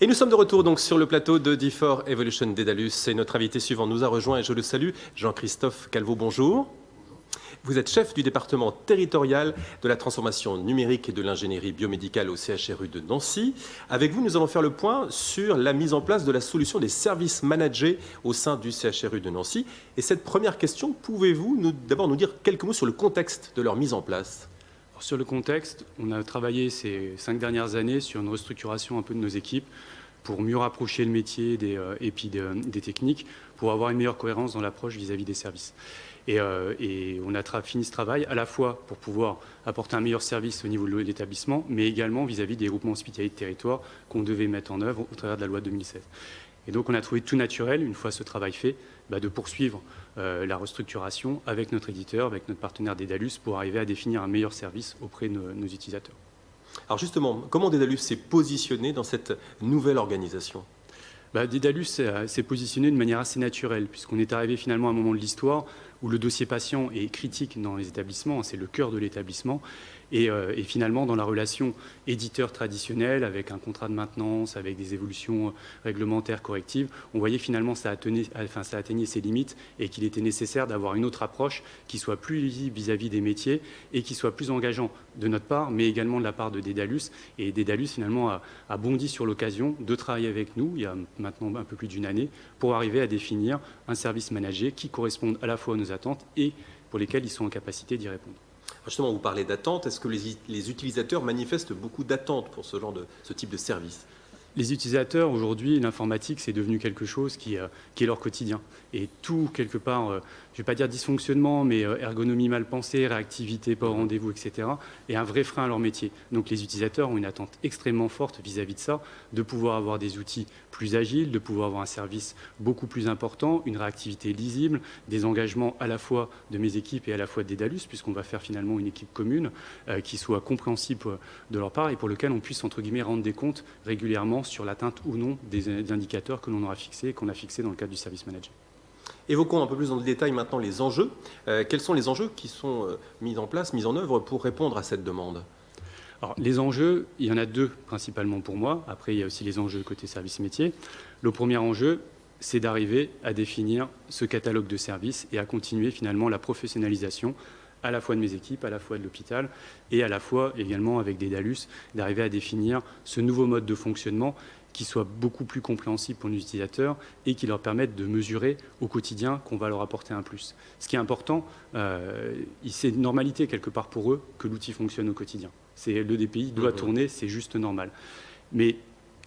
Et nous sommes de retour donc sur le plateau de D4 Evolution Daedalus. Et notre invité suivant nous a rejoint et je le salue, Jean-Christophe Calveau, bonjour. Vous êtes chef du département territorial de la transformation numérique et de l'ingénierie biomédicale au CHRU de Nancy. Avec vous, nous allons faire le point sur la mise en place de la solution des services managés au sein du CHRU de Nancy. Et cette première question, pouvez-vous d'abord nous dire quelques mots sur le contexte de leur mise en place ? Alors, sur le contexte, on a travaillé ces 5 dernières années sur une restructuration un peu de nos équipes pour mieux rapprocher le métier et puis des techniques, pour avoir une meilleure cohérence dans l'approche vis-à-vis des services. Et on a fini ce travail à la fois pour pouvoir apporter un meilleur service au niveau de l'établissement, mais également vis-à-vis des groupements hospitaliers de territoire qu'on devait mettre en œuvre au travers de la loi 2016. Et donc on a trouvé tout naturel, une fois ce travail fait, de poursuivre la restructuration avec notre éditeur, avec notre partenaire Daedalus, pour arriver à définir un meilleur service auprès de nos utilisateurs. Alors justement, comment Daedalus s'est positionné dans cette nouvelle organisation ? Daedalus s'est positionné de manière assez naturelle, puisqu'on est arrivé finalement à un moment de l'histoire où le dossier patient est critique dans les établissements, c'est le cœur de l'établissement, et finalement dans la relation éditeur traditionnel, avec un contrat de maintenance, avec des évolutions réglementaires correctives, on voyait que finalement ça atteignait ses limites et qu'il était nécessaire d'avoir une autre approche qui soit plus lisible vis-à-vis des métiers et qui soit plus engageant de notre part, mais également de la part de Daedalus. Et Daedalus finalement a bondi sur l'occasion de travailler avec nous, il y a maintenant un peu plus d'une année, pour arriver à définir un service managé qui corresponde à la fois à nos attentes et pour lesquels ils sont en capacité d'y répondre. Justement, vous parlez d'attente. Est-ce que les utilisateurs manifestent beaucoup d'attentes pour ce type de service ? Les utilisateurs, aujourd'hui, l'informatique, c'est devenu quelque chose qui est leur quotidien. Et tout, quelque part, je ne vais pas dire dysfonctionnement, mais ergonomie mal pensée, réactivité pas au rendez-vous, etc., est un vrai frein à leur métier. Donc les utilisateurs ont une attente extrêmement forte vis-à-vis de ça, de pouvoir avoir des outils plus agiles, de pouvoir avoir un service beaucoup plus important, une réactivité lisible, des engagements à la fois de mes équipes et à la fois de Daedalus, puisqu'on va faire finalement une équipe commune qui soit compréhensible de leur part et pour lequel on puisse, entre guillemets, rendre des comptes régulièrement sur l'atteinte ou non des indicateurs que l'on aura fixés et qu'on a fixés dans le cadre du service manager. Évoquons un peu plus dans le détail maintenant les enjeux. Quels sont les enjeux qui sont mis en œuvre pour répondre à cette demande ? Alors, les enjeux, il y en a deux principalement pour moi. Après, il y a aussi les enjeux côté service métier. Le premier enjeu, c'est d'arriver à définir ce catalogue de services et à continuer finalement la professionnalisation à la fois de mes équipes, à la fois de l'hôpital et à la fois également avec Daedalus, d'arriver à définir ce nouveau mode de fonctionnement qui soit beaucoup plus compréhensible pour nos utilisateurs et qui leur permette de mesurer au quotidien qu'on va leur apporter un plus. Ce qui est important, c'est une normalité quelque part pour eux que l'outil fonctionne au quotidien. Le DPI doit tourner, c'est juste normal. Mais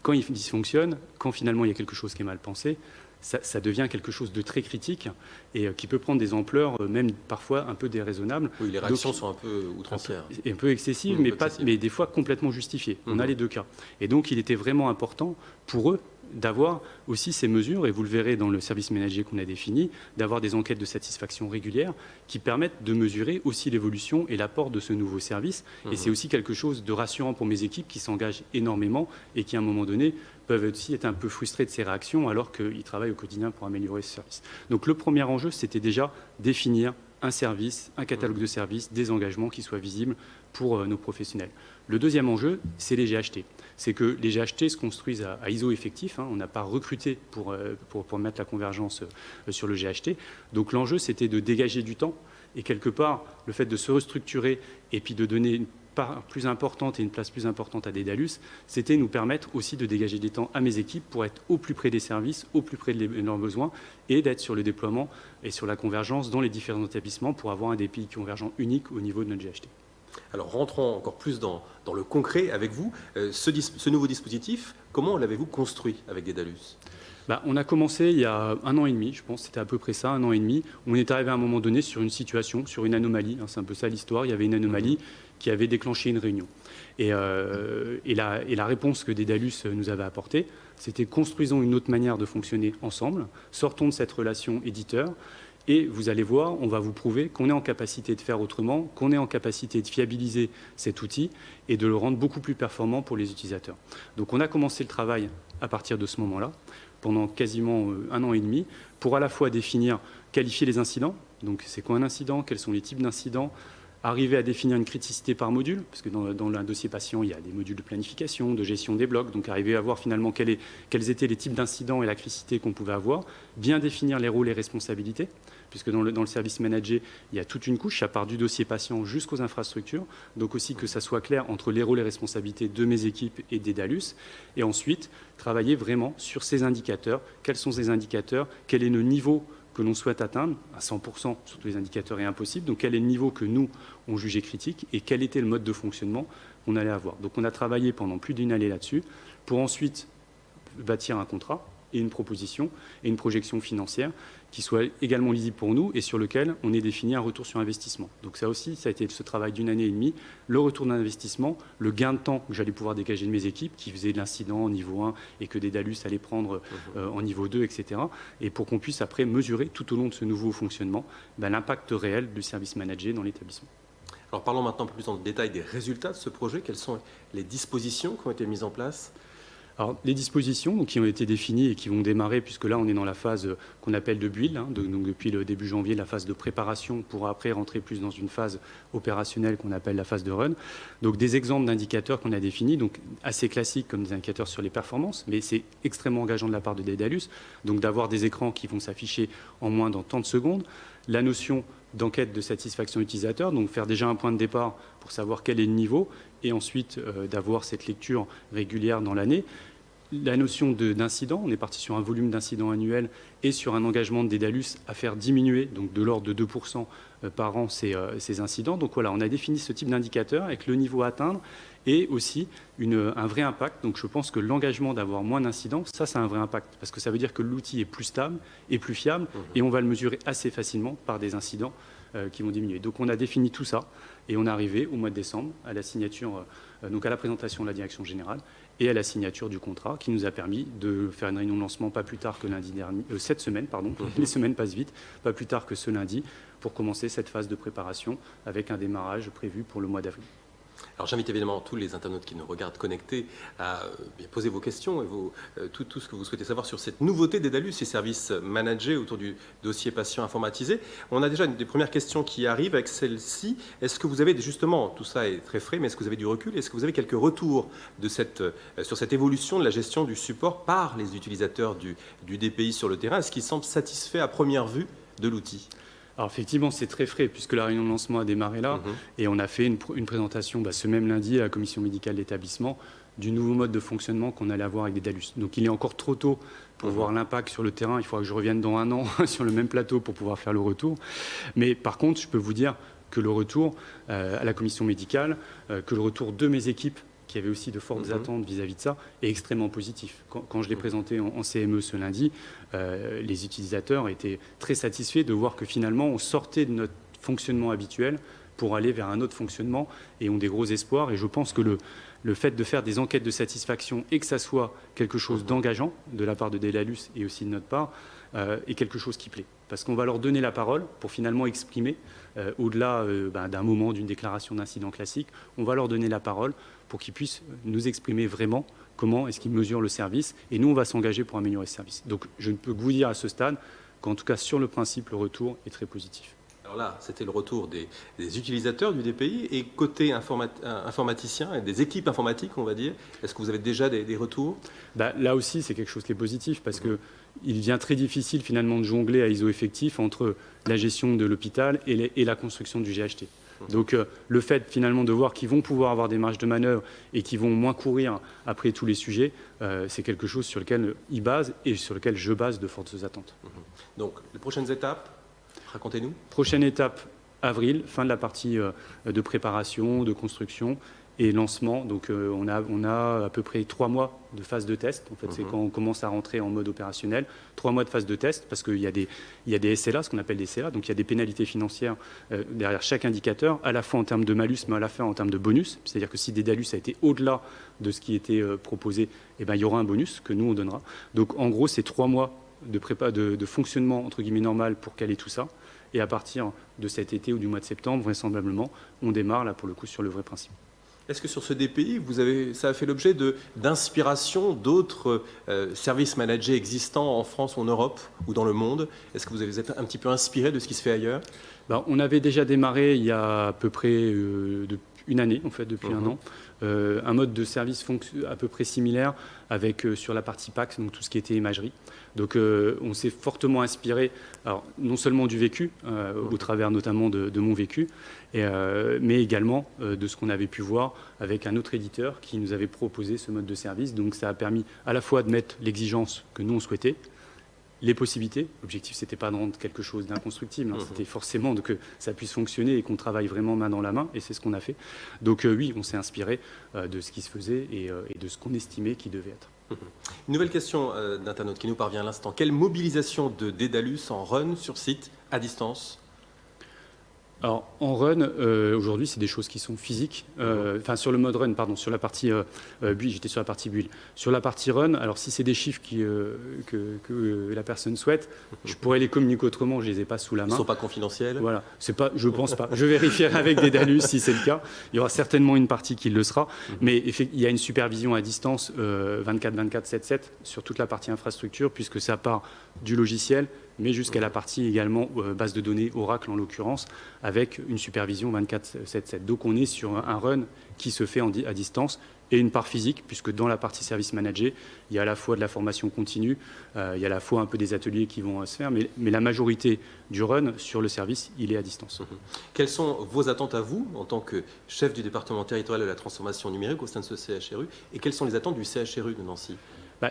quand il dysfonctionne, quand finalement il y a quelque chose qui est mal pensé, ça devient quelque chose de très critique et qui peut prendre des ampleurs même parfois un peu déraisonnables. Oui, les réactions sont un peu outrancières. Un peu excessives, mais des fois complètement justifiées. On a les deux cas. Et donc, il était vraiment important pour eux d'avoir aussi ces mesures, et vous le verrez dans le service ménager qu'on a défini, d'avoir des enquêtes de satisfaction régulières qui permettent de mesurer aussi l'évolution et l'apport de ce nouveau service. Et c'est aussi quelque chose de rassurant pour mes équipes qui s'engagent énormément et qui, à un moment donné, peuvent aussi être un peu frustrés de ces réactions alors qu'ils travaillent au quotidien pour améliorer ce service. Donc le premier enjeu, c'était déjà définir un service, un catalogue de services, des engagements qui soient visibles pour nos professionnels. Le deuxième enjeu, c'est les GHT. C'est que les GHT se construisent à ISO effectif. On n'a pas recruté pour mettre la convergence sur le GHT. Donc l'enjeu, c'était de dégager du temps. Et quelque part, le fait de se restructurer et puis de donner une part plus importante et une place plus importante à Daedalus, c'était nous permettre aussi de dégager des temps à mes équipes pour être au plus près des services, au plus près de leurs besoins et d'être sur le déploiement et sur la convergence dans les différents établissements pour avoir un DPI convergent unique au niveau de notre GHT. Alors rentrons encore plus dans le concret avec vous. Ce nouveau dispositif, comment l'avez-vous construit avec Daedalus ? On a commencé il y a 1 an et demi, je pense, c'était à peu près ça, 1 an et demi. On est arrivé à un moment donné sur une situation, sur une anomalie, c'est un peu ça l'histoire, il y avait une anomalie qui avait déclenché une réunion. Et la réponse que Daedalus nous avait apportée, c'était construisons une autre manière de fonctionner ensemble, sortons de cette relation éditeur, et vous allez voir, on va vous prouver qu'on est en capacité de faire autrement, qu'on est en capacité de fiabiliser cet outil et de le rendre beaucoup plus performant pour les utilisateurs. Donc on a commencé le travail à partir de ce moment-là, pendant quasiment 1 an et demi, pour à la fois définir, qualifier les incidents. Donc c'est quoi un incident, quels sont les types d'incidents, arriver à définir une criticité par module, parce que dans un dossier patient, il y a des modules de planification, de gestion des blocs, donc arriver à voir finalement quels étaient les types d'incidents et la criticité qu'on pouvait avoir, bien définir les rôles et responsabilités, puisque dans le service managé, il y a toute une couche, ça part du dossier patient jusqu'aux infrastructures, donc aussi que ça soit clair entre les rôles et responsabilités de mes équipes et des DALUS, et ensuite travailler vraiment sur ces indicateurs, quels sont ces indicateurs, quel est le niveau que l'on souhaite atteindre, à 100%, sur tous les indicateurs est impossible, donc quel est le niveau que nous, on jugeait critique et quel était le mode de fonctionnement qu'on allait avoir. Donc on a travaillé pendant plus d'une année là-dessus pour ensuite bâtir un contrat et une proposition et une projection financière qui soit également lisible pour nous et sur lequel on ait défini un retour sur investissement. Donc ça aussi, ça a été ce travail d'une année et demie, le retour d'investissement, le gain de temps que j'allais pouvoir dégager de mes équipes qui faisaient de l'incident en niveau 1 et que des DALUS allaient prendre en niveau 2, etc. Et pour qu'on puisse après mesurer tout au long de ce nouveau fonctionnement l'impact réel du service managé dans l'établissement. Alors parlons maintenant un peu plus en détail des résultats de ce projet. Quelles sont les dispositions qui ont été mises en place ? Alors, les dispositions qui ont été définies et qui vont démarrer, puisque là, on est dans la phase qu'on appelle de build, donc depuis le début janvier, la phase de préparation pour après rentrer plus dans une phase opérationnelle qu'on appelle la phase de run. Donc, des exemples d'indicateurs qu'on a définis, donc assez classiques comme des indicateurs sur les performances, mais c'est extrêmement engageant de la part de Daedalus, donc d'avoir des écrans qui vont s'afficher en moins dans tant de secondes. La notion d'enquête de satisfaction utilisateur, donc faire déjà un point de départ pour savoir quel est le niveau, et ensuite d'avoir cette lecture régulière dans l'année. La notion d'incident, on est parti sur un volume d'incidents annuel et sur un engagement de Daedalus à faire diminuer, donc de l'ordre de 2% par an, ces incidents. Donc voilà, on a défini ce type d'indicateur avec le niveau à atteindre et aussi un vrai impact. Donc je pense que l'engagement d'avoir moins d'incidents, ça a un vrai impact, parce que ça veut dire que l'outil est plus stable et plus fiable, et on va le mesurer assez facilement par des incidents qui vont diminuer. Donc on a défini tout ça, et on est arrivé au mois de décembre à la signature, donc à la présentation de la direction générale, et à la signature du contrat qui nous a permis de faire une réunion de lancement pas plus tard que lundi dernier, cette semaine, pardon, les semaines passent vite, pas plus tard que ce lundi, pour commencer cette phase de préparation avec un démarrage prévu pour le mois d'avril. Alors j'invite évidemment tous les internautes qui nous regardent connectés à poser vos questions et tout ce que vous souhaitez savoir sur cette nouveauté des Daedalus, ces services managés autour du dossier patient informatisé. On a déjà une des premières questions qui arrivent avec celle-ci. Est-ce que vous avez, justement, tout ça est très frais, mais est-ce que vous avez du recul? Est-ce que vous avez quelques retours sur cette évolution de la gestion du support par les utilisateurs du DPI sur le terrain? Est-ce qu'ils semblent satisfaits à première vue de l'outil? Alors effectivement, c'est très frais puisque la réunion de lancement a démarré là et on a fait une présentation ce même lundi à la commission médicale d'établissement du nouveau mode de fonctionnement qu'on allait avoir avec des Daedalus. Donc il est encore trop tôt pour voir l'impact sur le terrain. Il faudra que je revienne dans un an sur le même plateau pour pouvoir faire le retour. Mais par contre, je peux vous dire que le retour à la commission médicale, que le retour de mes équipes, qui avait aussi de fortes attentes vis-à-vis de ça, est extrêmement positif. Quand je l'ai présenté en CME ce lundi, les utilisateurs étaient très satisfaits de voir que finalement, on sortait de notre fonctionnement habituel pour aller vers un autre fonctionnement et ont des gros espoirs. Et je pense que le fait de faire des enquêtes de satisfaction et que ça soit quelque chose d'engageant de la part de Daedalus et aussi de notre part, est quelque chose qui plaît. Parce qu'on va leur donner la parole pour finalement exprimer, au-delà d'un moment, d'une déclaration d'incident classique, on va leur donner la parole pour qu'ils puissent nous exprimer vraiment comment est-ce qu'ils mesurent le service. Et nous, on va s'engager pour améliorer ce service. Donc, je ne peux que vous dire à ce stade qu'en tout cas, sur le principe, le retour est très positif. Alors là, c'était le retour des utilisateurs du DPI. Et côté informaticien et des équipes informatiques, on va dire, est-ce que vous avez déjà des retours? Là aussi, c'est quelque chose qui est positif parce que il devient très difficile finalement de jongler à ISO effectif entre la gestion de l'hôpital et la construction du GHT. Donc le fait finalement de voir qu'ils vont pouvoir avoir des marges de manœuvre et qu'ils vont moins courir après tous les sujets, c'est quelque chose sur lequel ils basent et sur lequel je base de fortes attentes. Donc les prochaines étapes, racontez-nous. Prochaine étape, avril, fin de la partie de préparation, de construction et lancement. Donc on a à peu près 3 mois de phase de test. En fait, c'est quand on commence à rentrer en mode opérationnel. 3 mois de phase de test parce qu'il y a des SLA, ce qu'on appelle des SLA. Donc il y a des pénalités financières derrière chaque indicateur, à la fois en termes de malus, mais à la fin en termes de bonus. C'est-à-dire que si Daedalus a été au-delà de ce qui était proposé, il y aura un bonus que nous, on donnera. Donc en gros, c'est 3 mois de fonctionnement entre guillemets normal pour caler tout ça. Et à partir de cet été ou du mois de septembre, vraisemblablement, on démarre là pour le coup sur le vrai principe. Est-ce que sur ce DPI, ça a fait l'objet d'inspiration d'autres services managés existants en France ou en Europe ou dans le monde? Est-ce que vous êtes un petit peu inspiré de ce qui se fait ailleurs? On avait déjà démarré il y a à peu près une année, en fait, depuis un an, un mode de service à peu près similaire avec sur la partie PAX, donc tout ce qui était imagerie. Donc on s'est fortement inspiré, alors, non seulement du vécu, au travers notamment de mon vécu, mais également de ce qu'on avait pu voir avec un autre éditeur qui nous avait proposé ce mode de service. Donc ça a permis à la fois de mettre l'exigence que nous on souhaitait, les possibilités. L'objectif, ce n'était pas de rendre quelque chose d'inconstructible, c'était forcément que ça puisse fonctionner et qu'on travaille vraiment main dans la main, et c'est ce qu'on a fait. Donc oui, on s'est inspiré de ce qui se faisait et de ce qu'on estimait qui devait être. Une nouvelle question d'internaute qui nous parvient à l'instant. Quelle mobilisation de Daedalus en run sur site, à distance? Alors, en run, aujourd'hui, c'est des choses qui sont physiques. Enfin, sur le mode run, pardon, sur la partie build, j'étais sur la partie build. Sur la partie run, alors si c'est des chiffres que la personne souhaite, je pourrais les communiquer autrement, je ne les ai pas sous la main. Ils ne sont pas confidentiels? Voilà, je ne pense pas. Je vérifierai avec Daedalus si c'est le cas. Il y aura certainement une partie qui le sera. Mais il y a une supervision à distance 24/24, 7/7 sur toute la partie infrastructure, puisque ça part du logiciel, mais jusqu'à la partie également base de données Oracle en l'occurrence, avec une supervision 24/7/7. Donc on est sur un run qui se fait à distance et une part physique, puisque dans la partie service manager, il y a à la fois de la formation continue, il y a à la fois un peu des ateliers qui vont se faire, mais la majorité du run sur le service, il est à distance. Quelles sont vos attentes à vous, en tant que chef du département territorial de la transformation numérique au sein de ce CHRU, et quelles sont les attentes du CHRU de Nancy?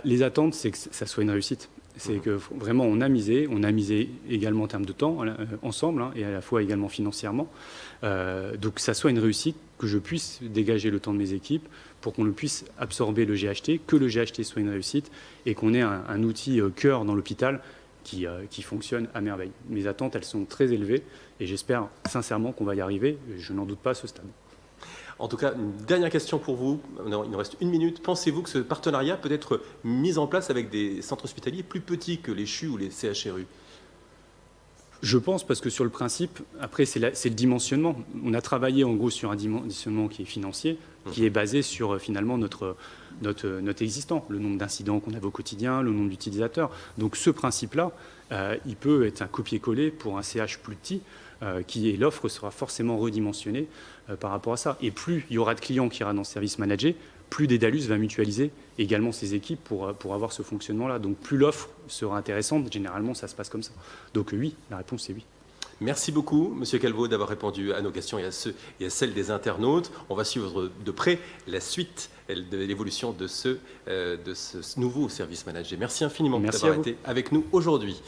Les attentes, c'est que ça soit une réussite. C'est que vraiment on a misé également en termes de temps ensemble, et à la fois également financièrement. Donc que ça soit une réussite, que je puisse dégager le temps de mes équipes pour qu'on le puisse absorber le GHT, que le GHT soit une réussite et qu'on ait un outil cœur dans l'hôpital qui fonctionne à merveille. Mes attentes, elles sont très élevées et j'espère sincèrement qu'on va y arriver. Je n'en doute pas à ce stade. En tout cas, une dernière question pour vous. Il nous reste une minute. Pensez-vous que ce partenariat peut être mis en place avec des centres hospitaliers plus petits que les CHU ou les CHRU? Je pense, parce que sur le principe, après, c'est le dimensionnement. On a travaillé en gros sur un dimensionnement qui est financier, qui est basé sur finalement notre existant, le nombre d'incidents qu'on avait au quotidien, le nombre d'utilisateurs. Donc ce principe-là, il peut être un copier-coller pour un CH plus petit, l'offre sera forcément redimensionnée par rapport à ça. Et plus il y aura de clients qui ira dans le service manager, plus Daedalus va mutualiser également ses équipes pour avoir ce fonctionnement-là. Donc plus l'offre sera intéressante, généralement ça se passe comme ça. Donc oui, la réponse est oui. Merci beaucoup, Monsieur Calvo, d'avoir répondu à nos questions et à celles des internautes. On va suivre de près la suite de l'évolution de ce nouveau service manager. Merci infiniment d'avoir été avec nous aujourd'hui.